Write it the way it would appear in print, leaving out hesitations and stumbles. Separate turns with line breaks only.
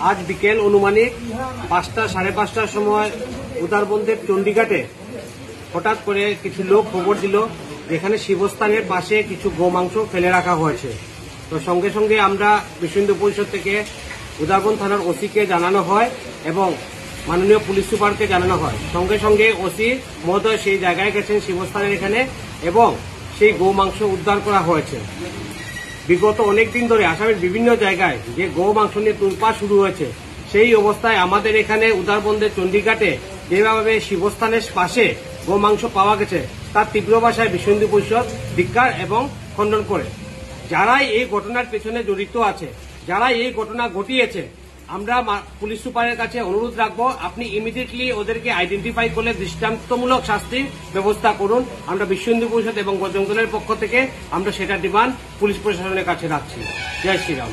আজ বিকেল অনুমানিক 5টা সাড়ে 5টার সময় উদারবন্দের চণ্ডীঘাটে হঠাৎ করে কিছু লোক খবর দিল যেখানে শিবস্থানের পাশে কিছু গোমাংস ফেলে রাখা হয়েছে। তো সঙ্গে সঙ্গে আমরা বিশ্ব হিন্দু পরিষদ থেকে উদারবন থানার ওসিকে জানানো হয় এবং মাননীয় পুলিশ সুপারকে জানানো হয়। সঙ্গে সঙ্গে ওসি মহোদয় সেই জায়গায় গেছেন শিবস্থানের এখানে এবং সেই গোমাংস উদ্ধার করা হয়েছে। বিগত অনেকদিন ধরে আসামের বিভিন্ন জায়গায় যে গোমাংস নিয়ে তোলপাড় শুরু হয়েছে, সেই অবস্থায় আমাদের এখানে উদারবন্দের চণ্ডীঘাটে যেভাবে শিবস্থানের পাশে গোমাংস পাওয়া গেছে তার তীব্র ভাষায় বিশ্ব হিন্দু পরিষদ ধিক্কার এবং খণ্ডন করে। যারাই এই ঘটনার পেছনে জড়িত আছে, যারা এই ঘটনা ঘটিয়েছে, আমরা পুলিশ সুপারের কাছে অনুরোধ রাখবো আপনি ইমিডিয়েটলি ওদেরকে আইডেন্টিফাই করলে দৃষ্টান্তমূলক শাস্তির ব্যবস্থা করুন। আমরা বিশ্ব হিন্দু পরিষদ এবং বজরং দলের পক্ষ থেকে আমরা সেটা ডিমান্ড পুলিশ প্রশাসনের কাছে রাখছি। জয় শ্রীরাম।